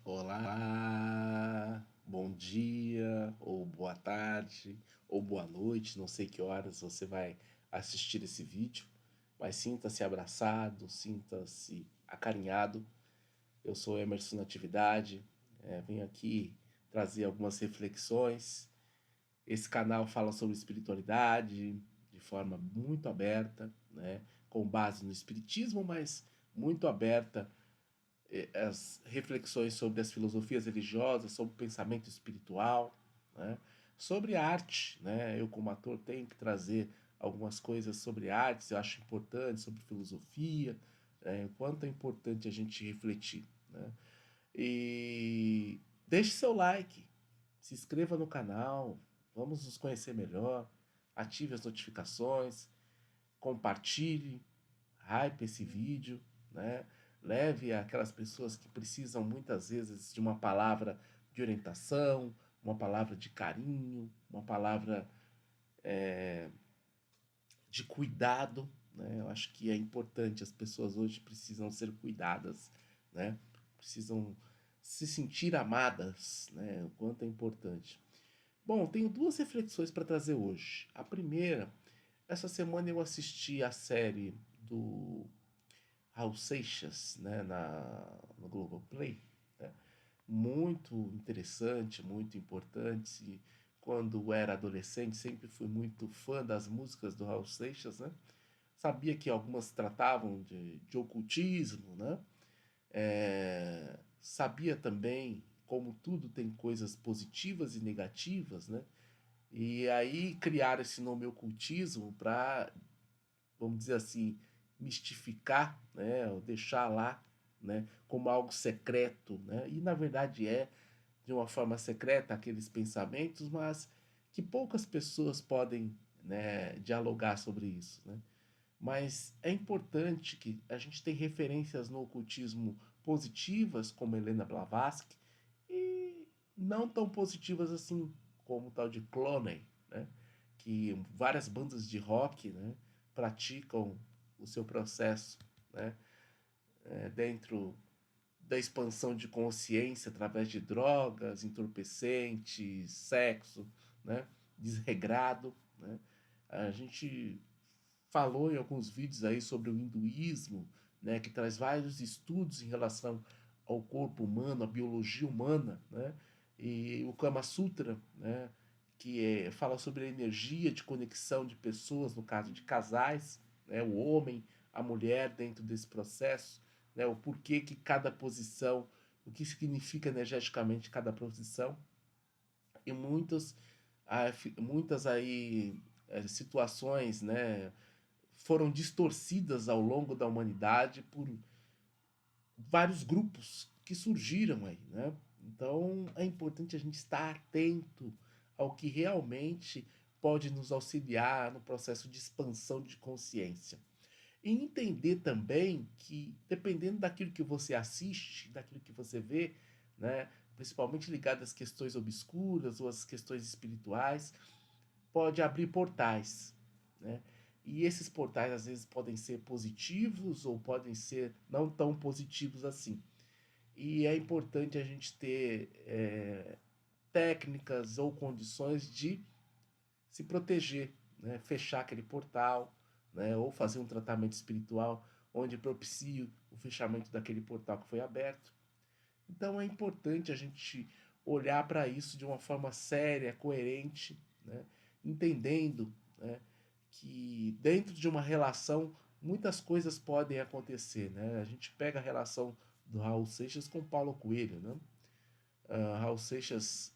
Olá, bom dia, ou boa tarde, ou boa noite, não sei que horas você vai assistir esse vídeo, mas sinta-se abraçado, sinta-se acarinhado. Eu sou Emerson Natividade, venho aqui trazer algumas reflexões. Esse canal fala sobre espiritualidade de forma muito aberta, né, com base no espiritismo, mas muito aberta as reflexões sobre as filosofias religiosas, sobre o pensamento espiritual, né? Sobre arte. Né? Eu, como ator, tenho que trazer algumas coisas sobre artes, eu acho importante, sobre filosofia, o quanto é importante a gente refletir. Né? E deixe seu like, se inscreva no canal, vamos nos conhecer melhor, ative as notificações, compartilhe, hype esse vídeo, né? Leve aquelas pessoas que precisam muitas vezes de uma palavra de orientação, uma palavra de carinho, uma palavra de cuidado, né? Eu acho que é importante, as pessoas hoje precisam ser cuidadas, né? Precisam se sentir amadas, né? O quanto é importante. Bom, tenho duas reflexões para trazer hoje. A primeira, essa semana eu assisti a série do Raul Seixas, né, no Globoplay, né? Muito interessante, muito importante. Quando era adolescente, sempre fui muito fã das músicas do Raul Seixas, né? Sabia que algumas tratavam de ocultismo, né? Sabia também como tudo tem coisas positivas e negativas, né? E aí criar esse nome ocultismo para, vamos dizer assim, mistificar, né, ou deixar lá, né, como algo secreto, né, e na verdade é de uma forma secreta aqueles pensamentos, mas que poucas pessoas podem, né, dialogar sobre isso, né. Mas é importante que a gente tem referências no ocultismo positivas, como Helena Blavatsky, e não tão positivas assim, como o tal de Clooney, né? Que várias bandas de rock, né, praticam o seu processo, né, dentro da expansão de consciência através de drogas, entorpecentes, sexo, né, desregrado. Né? A gente falou em alguns vídeos aí sobre o hinduísmo, né, que traz vários estudos em relação ao corpo humano, à biologia humana, né, e o Kama Sutra, né, fala sobre a energia de conexão de pessoas, no caso de casais, né, o homem, a mulher dentro desse processo, né, o porquê que cada posição, o que significa energeticamente cada posição, e muitas aí situações, né, foram distorcidas ao longo da humanidade por vários grupos que surgiram aí, né? Então é importante a gente estar atento ao que realmente pode nos auxiliar no processo de expansão de consciência. E entender também que, dependendo daquilo que você assiste, daquilo que você vê, né, principalmente ligado às questões obscuras ou às questões espirituais, pode abrir portais, né? E esses portais às vezes podem ser positivos ou podem ser não tão positivos assim. E é importante a gente ter técnicas ou condições de se proteger, né? Fechar aquele portal, né? Ou fazer um tratamento espiritual onde propicie o fechamento daquele portal que foi aberto. Então é importante a gente olhar para isso de uma forma séria, coerente, né? Entendendo, né, que dentro de uma relação muitas coisas podem acontecer. Né? A gente pega a relação do Raul Seixas com Paulo Coelho. Né? Raul Seixas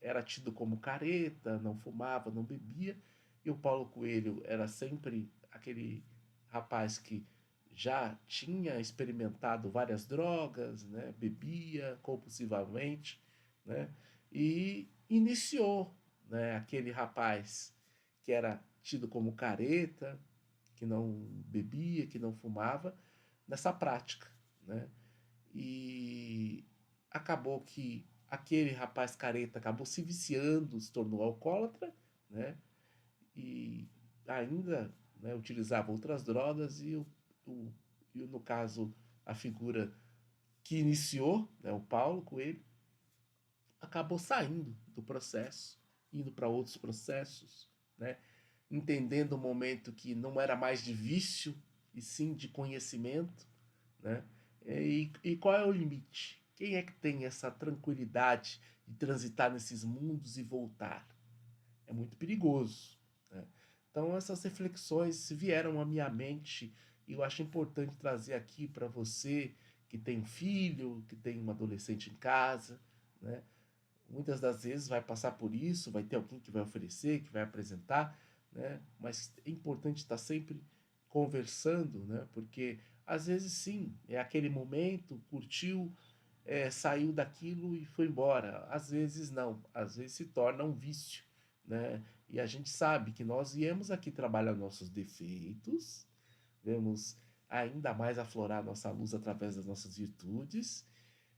era tido como careta, não fumava, não bebia, e o Paulo Coelho era sempre aquele rapaz que já tinha experimentado várias drogas, né? Bebia compulsivamente, né? E iniciou, né, aquele rapaz que era tido como careta, que não bebia, que não fumava, nessa prática. Né? E acabou que aquele rapaz careta acabou se viciando, se tornou alcoólatra, né? E ainda, né, utilizava outras drogas o, e no caso a figura que iniciou, né, o Paulo Coelho, acabou saindo do processo, indo para outros processos, né? Entendendo o momento que não era mais de vício, e sim de conhecimento, né? E qual é o limite? Quem é que tem essa tranquilidade de transitar nesses mundos e voltar? É muito perigoso, né? Então essas reflexões vieram à minha mente e eu acho importante trazer aqui para você que tem um filho, que tem um adolescente em casa, né? Muitas das vezes vai passar por isso, vai ter alguém que vai oferecer, que vai apresentar, né? Mas é importante estar sempre conversando, né? Porque às vezes sim, é aquele momento, curtiu, saiu daquilo e foi embora. Às vezes não, às vezes se torna um vício, né? E a gente sabe que nós viemos aqui trabalhar nossos defeitos, vemos ainda mais aflorar nossa luz através das nossas virtudes,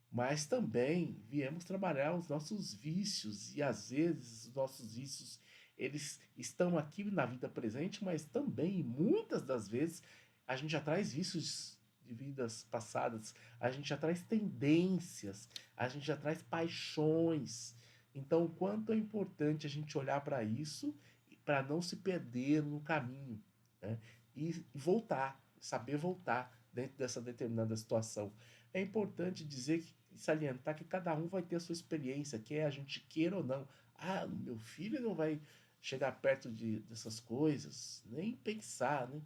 mas também viemos trabalhar os nossos vícios e às vezes os nossos vícios eles estão aqui na vida presente, mas também muitas das vezes a gente já traz vícios de vidas passadas, a gente já traz tendências, a gente já traz paixões. Então, o quanto é importante a gente olhar para isso para não se perder no caminho, né? E voltar, saber voltar dentro dessa determinada situação. É importante dizer que salientar que cada um vai ter a sua experiência, quer a gente queira ou não. Ah, meu filho não vai chegar perto dessas coisas, nem pensar, né?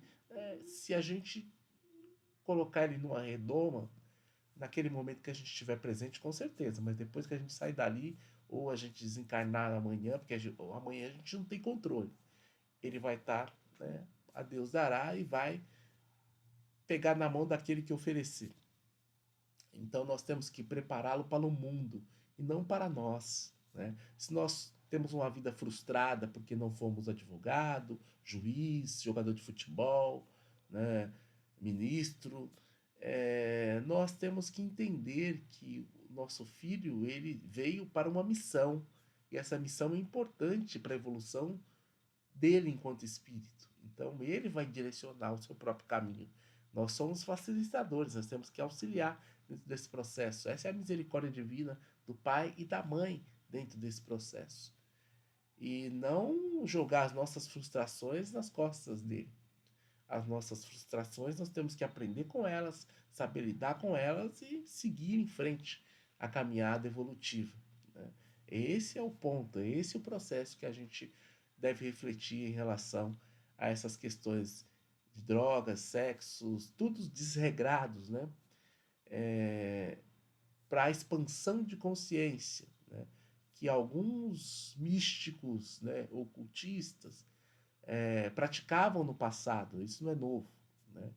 Se a gente colocar ele numa redoma, naquele momento que a gente estiver presente, com certeza, mas depois que a gente sair dali, ou a gente desencarnar amanhã, porque amanhã a gente não tem controle, ele vai estar, né, a Deus dará e vai pegar na mão daquele que oferecer. Então nós temos que prepará-lo para o mundo e não para nós, né? Se nós temos uma vida frustrada porque não fomos advogado, juiz, jogador de futebol, né, ministro, nós temos que entender que o nosso filho ele veio para uma missão e essa missão é importante para a evolução dele enquanto espírito. Então ele vai direcionar o seu próprio caminho. Nós somos facilitadores, nós temos que auxiliar dentro desse processo. Essa é a misericórdia divina do pai e da mãe dentro desse processo. E não jogar as nossas frustrações nas costas dele. As nossas frustrações nós temos que aprender com elas, saber lidar com elas e seguir em frente a caminhada evolutiva, né? Esse é o ponto, esse é o processo que a gente deve refletir em relação a essas questões de drogas, sexos, tudo desregrados, né? Para a expansão de consciência, né? Que alguns místicos, né, ocultistas, praticavam no passado, isso não é novo, né?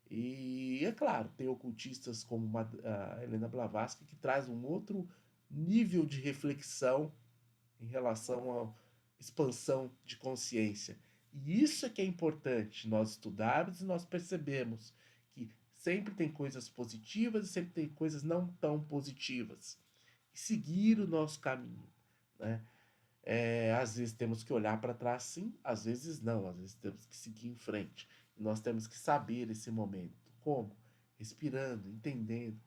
E é claro, tem ocultistas como a Helena Blavatsky que traz um outro nível de reflexão em relação à expansão de consciência. E isso é que é importante nós estudarmos e nós percebemos que sempre tem coisas positivas e sempre tem coisas não tão positivas. E seguir o nosso caminho, né? Às vezes temos que olhar para trás, sim, às vezes não, às vezes temos que seguir em frente. E nós temos que saber esse momento. Como? Respirando, entendendo,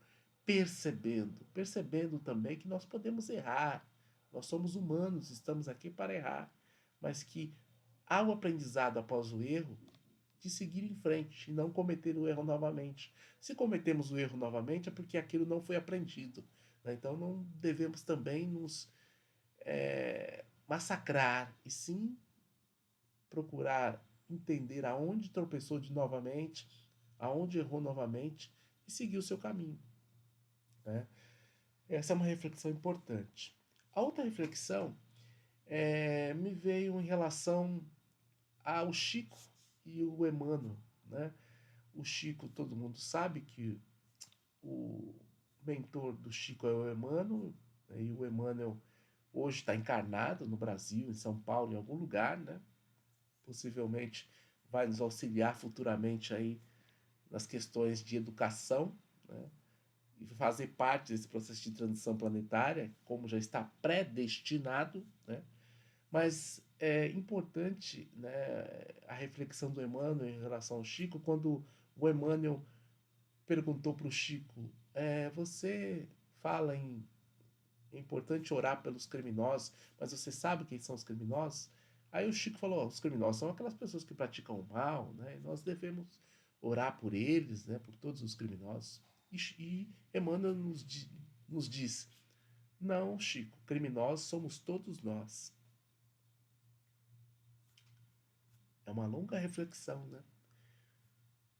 percebendo também que nós podemos errar. Nós somos humanos, estamos aqui para errar. Mas que há o aprendizado após o erro de seguir em frente e não cometer o erro novamente. Se cometemos o erro novamente é porque aquilo não foi aprendido, né? Então não devemos também nos massacrar, e sim procurar entender aonde tropeçou de novamente, aonde errou novamente e seguir o seu caminho, né? Essa é uma reflexão importante. A outra reflexão me veio em relação ao Chico e o Emmanuel, né? O Chico, todo mundo sabe que o mentor do Chico é o Emmanuel, né? E o Emmanuel hoje está encarnado no Brasil, em São Paulo, em algum lugar, né? Possivelmente vai nos auxiliar futuramente aí nas questões de educação, né? E fazer parte desse processo de transição planetária, como já está predestinado, né? Mas é importante, né, a reflexão do Emmanuel em relação ao Chico, quando o Emmanuel perguntou para o Chico você fala em é importante orar pelos criminosos, mas você sabe quem são os criminosos? Aí o Chico falou: "Ó, os criminosos são aquelas pessoas que praticam o mal, né? E nós devemos orar por eles, né? Por todos os criminosos." E Emmanuel nos diz: não, Chico, criminosos somos todos nós. É uma longa reflexão, né?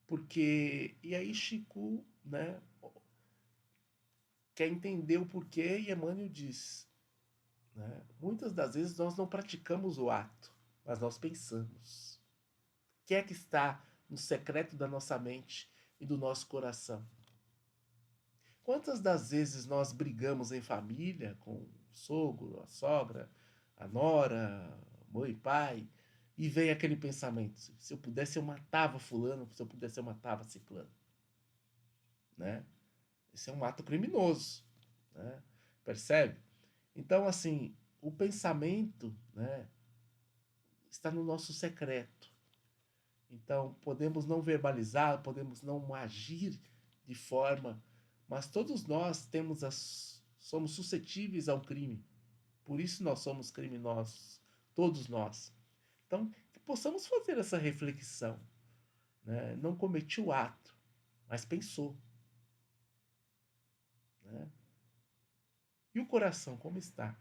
Porque, e aí Chico, né, quer entender o porquê e Emmanuel diz, né, muitas das vezes nós não praticamos o ato, mas nós pensamos. O que é que está no secreto da nossa mente e do nosso coração? Quantas das vezes nós brigamos em família com o sogro, a sogra, a nora, mãe, pai, e vem aquele pensamento: se eu pudesse eu matava fulano, se eu pudesse eu matava ciclano, né? Esse é um ato criminoso, né? Percebe? Então, assim, o pensamento, né, está no nosso secreto. Então, podemos não verbalizar, podemos não agir de forma, mas todos nós somos suscetíveis ao crime. Por isso nós somos criminosos, todos nós. Então, que possamos fazer essa reflexão, né? Não cometi o ato, mas pensou, né? E o coração como está?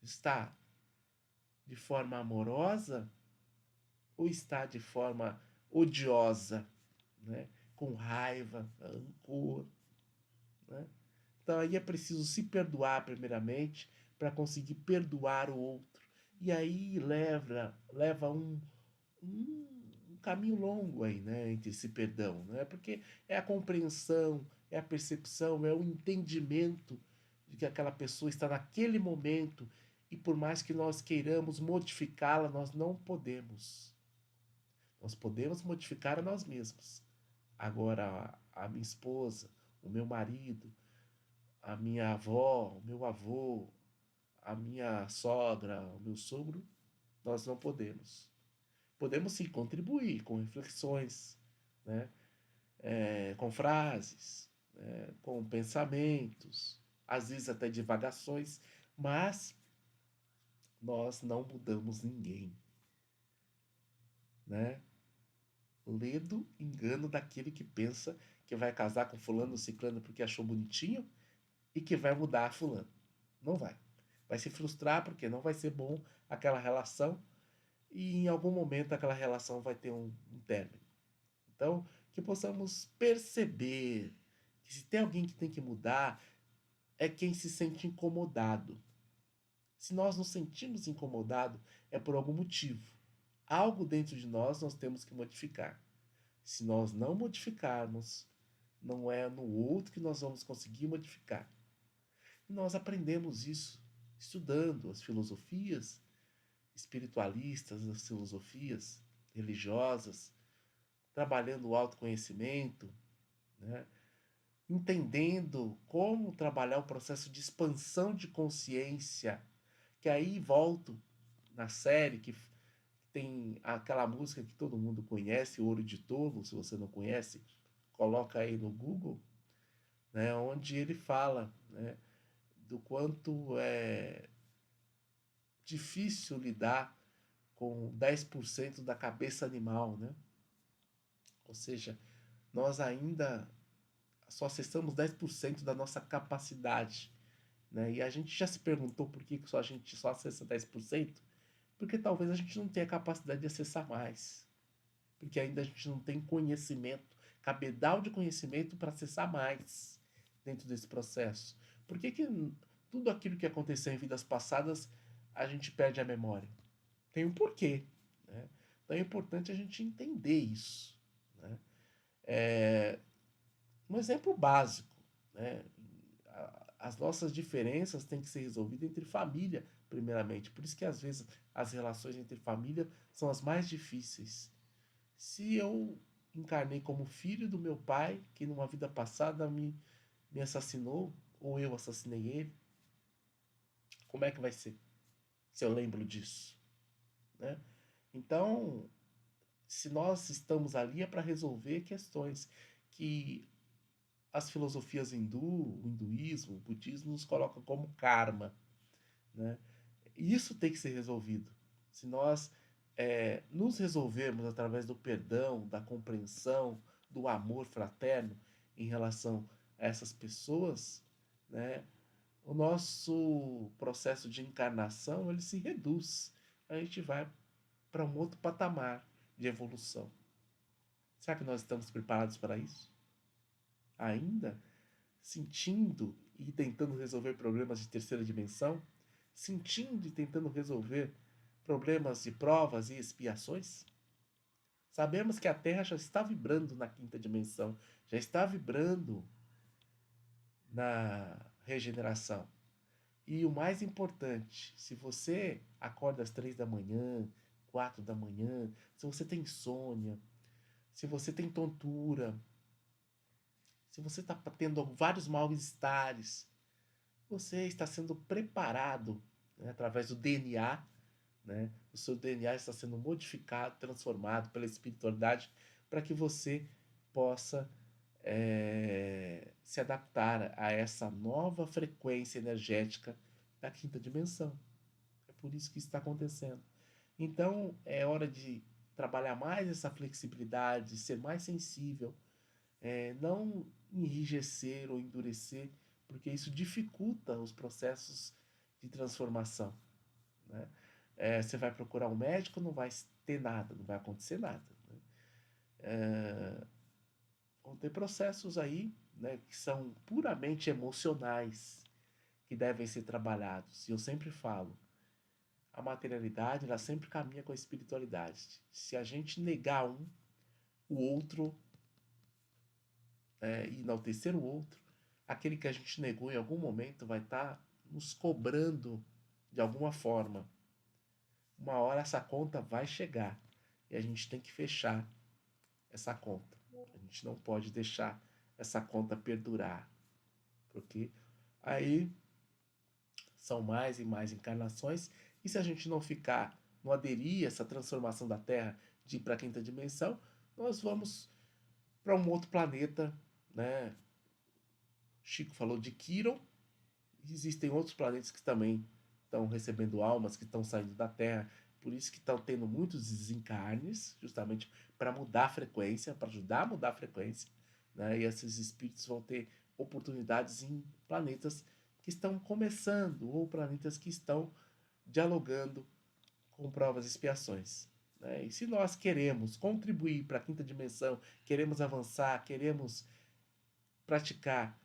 Está de forma amorosa ou está de forma odiosa, né? Com raiva, rancor, né? Então aí é preciso se perdoar primeiramente para conseguir perdoar o outro. E aí leva um caminho longo aí, né, entre esse perdão, né? Porque é a compreensão, é a percepção, é o entendimento de que aquela pessoa está naquele momento e por mais que nós queiramos modificá-la, nós não podemos. Nós podemos modificar a nós mesmos. Agora, a minha esposa, o meu marido, a minha avó, o meu avô, a minha sogra, o meu sogro, nós não podemos. Podemos sim contribuir com reflexões, né? Com frases, né? Com pensamentos, às vezes até divagações, mas nós não mudamos ninguém, né? Ledo engano daquele que pensa que vai casar com fulano ou ciclano porque achou bonitinho e que vai mudar a fulano. Não vai. Vai se frustrar porque não vai ser bom aquela relação e em algum momento aquela relação vai ter um término. Então, que possamos perceber que se tem alguém que tem que mudar, é quem se sente incomodado. Se nós nos sentimos incomodados, é por algum motivo. Algo dentro de nós temos que modificar. Se nós não modificarmos, não é no outro que nós vamos conseguir modificar. E nós aprendemos isso estudando as filosofias espiritualistas, as filosofias religiosas, trabalhando o autoconhecimento, né? Entendendo como trabalhar o processo de expansão de consciência, que aí volto na série que tem aquela música que todo mundo conhece, Ouro de Tolo, se você não conhece, coloca aí no Google, né, onde ele fala, né, do quanto é difícil lidar com 10% da cabeça animal, né? Ou seja, nós ainda só acessamos 10% da nossa capacidade, né? E a gente já se perguntou por que a gente só acessa 10%? Porque talvez a gente não tenha capacidade de acessar mais. Porque ainda a gente não tem conhecimento, cabedal de conhecimento para acessar mais dentro desse processo. Por que tudo aquilo que aconteceu em vidas passadas a gente perde a memória? Tem um porquê, né? Então é importante a gente entender isso, né? Um exemplo básico, né? As nossas diferenças têm que ser resolvidas entre família, primeiramente. Por isso que às vezes as relações entre família são as mais difíceis. Se eu encarnei como filho do meu pai, que numa vida passada me assassinou, ou eu assassinei ele, como é que vai ser? Se eu lembro disso, né? Então, se nós estamos ali é para resolver questões que as filosofias hindu, o hinduísmo, o budismo nos colocam como karma, né? E isso tem que ser resolvido. Se nós nos resolvermos através do perdão, da compreensão, do amor fraterno em relação a essas pessoas, né, o nosso processo de encarnação ele se reduz. A gente vai para um outro patamar de evolução. Será que nós estamos preparados para isso? Ainda sentindo e tentando resolver problemas de terceira dimensão? Sentindo e tentando resolver problemas de provas e expiações? Sabemos que a Terra já está vibrando na quinta dimensão, já está vibrando na regeneração. E o mais importante, se você acorda às 3 da manhã, 4 da manhã, se você tem insônia, se você tem tontura, se você está tendo vários mal-estares, você está sendo preparado, né, através do DNA, né? O seu DNA está sendo modificado, transformado pela espiritualidade para que você possa se adaptar a essa nova frequência energética da quinta dimensão. É por isso que isso está acontecendo. Então é hora de trabalhar mais essa flexibilidade, ser mais sensível, não enrijecer ou endurecer, porque isso dificulta os processos de transformação, né? Você vai procurar um médico, não vai ter nada, não vai acontecer nada, né? Vão ter processos aí, né, que são puramente emocionais, que devem ser trabalhados. E eu sempre falo, a materialidade ela sempre caminha com a espiritualidade. Se a gente negar um, o outro, e enaltecer o outro, aquele que a gente negou em algum momento vai estar nos cobrando de alguma forma. Uma hora essa conta vai chegar e a gente tem que fechar essa conta. A gente não pode deixar essa conta perdurar, porque aí são mais e mais encarnações e se a gente não aderir a essa transformação da Terra de ir para a quinta dimensão, nós vamos para um outro planeta, né? Chico falou de Quiron, existem outros planetas que também estão recebendo almas, que estão saindo da Terra, por isso que estão tendo muitos desencarnes, justamente para mudar a frequência, para ajudar a mudar a frequência, né? E esses espíritos vão ter oportunidades em planetas que estão começando ou planetas que estão dialogando com provas e expiações, né? E se nós queremos contribuir para a quinta dimensão, queremos avançar, queremos praticar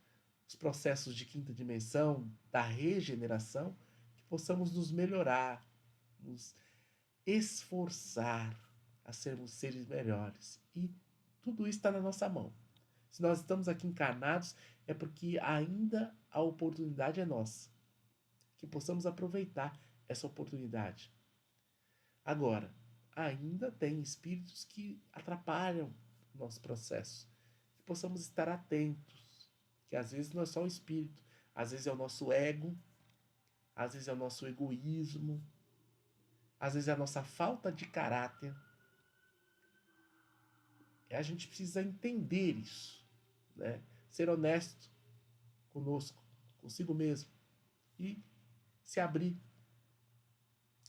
os processos de quinta dimensão, da regeneração, que possamos nos melhorar, nos esforçar a sermos seres melhores. E tudo isso está na nossa mão. Se nós estamos aqui encarnados, é porque ainda a oportunidade é nossa. Que possamos aproveitar essa oportunidade. Agora, ainda tem espíritos que atrapalham o nosso processo. Que possamos estar atentos. Que às vezes não é só o espírito, às vezes é o nosso ego, às vezes é o nosso egoísmo, às vezes é a nossa falta de caráter. E a gente precisa entender isso, né? Ser honesto conosco, consigo mesmo e se abrir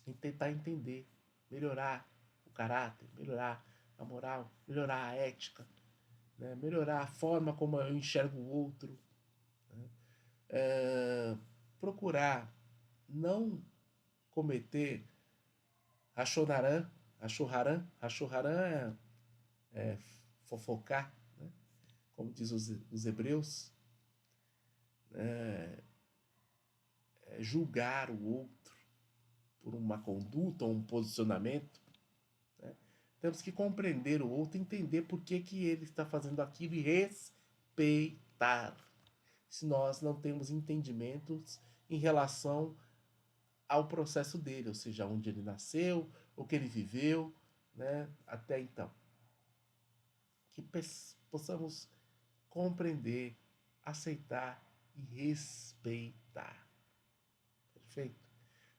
e tentar entender, melhorar o caráter, melhorar a moral, melhorar a ética, né? Melhorar a forma como eu enxergo o outro, né? Procurar não cometer Rachoharan é fofocar, né? Como diz os hebreus, julgar o outro por uma conduta ou um posicionamento, né? Temos que compreender o outro, entender por que ele está fazendo aquilo e respeitar. Se nós não temos entendimentos em relação ao processo dele, ou seja, onde ele nasceu, o que ele viveu, né, até então. Que possamos compreender, aceitar e respeitar. Perfeito?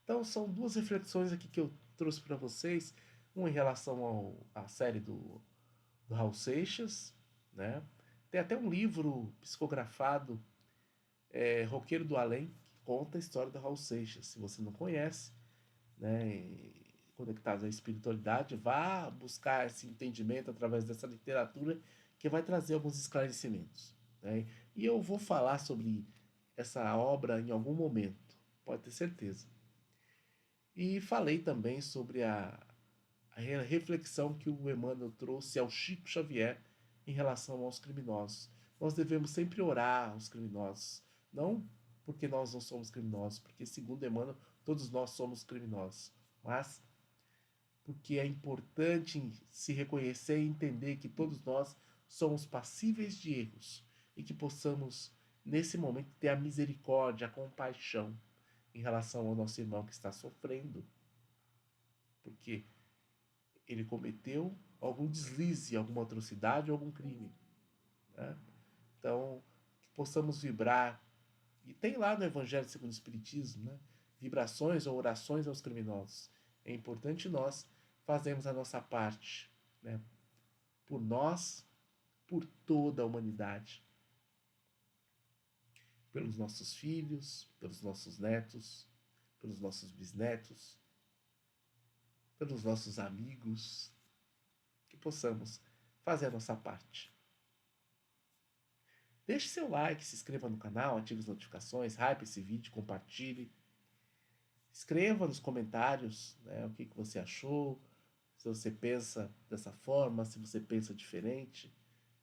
Então, são duas reflexões aqui que eu trouxe para vocês. Uma em relação à série do Raul Seixas, né? Tem até um livro psicografado, Roqueiro do Além, que conta a história do Raul Seixas. Se você não conhece, né, conectados à espiritualidade, vá buscar esse entendimento através dessa literatura que vai trazer alguns esclarecimentos, né? E eu vou falar sobre essa obra em algum momento, pode ter certeza. E falei também sobre a reflexão que o Emmanuel trouxe ao Chico Xavier em relação aos criminosos. Nós devemos sempre orar aos criminosos, não porque nós não somos criminosos, porque segundo Emmanuel todos nós somos criminosos, mas porque é importante se reconhecer e entender que todos nós somos passíveis de erros e que possamos, nesse momento, ter a misericórdia, a compaixão em relação ao nosso irmão que está sofrendo, porque ele cometeu algum deslize, alguma atrocidade ou algum crime, né? Então, que possamos vibrar. E tem lá no Evangelho segundo o Espiritismo, né? Vibrações ou orações aos criminosos. É importante nós fazermos a nossa parte, né? Por nós, por toda a humanidade. Pelos nossos filhos, pelos nossos netos, pelos nossos bisnetos, pelos nossos amigos, que possamos fazer a nossa parte. Deixe seu like, se inscreva no canal, ative as notificações, hype esse vídeo, compartilhe. Escreva nos comentários, né, o que você achou, se você pensa dessa forma, se você pensa diferente.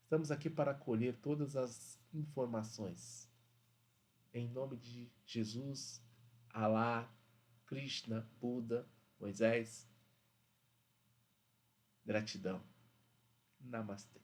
Estamos aqui para acolher todas as informações. Em nome de Jesus, Alá, Krishna, Buda, Moisés, gratidão. Namastê.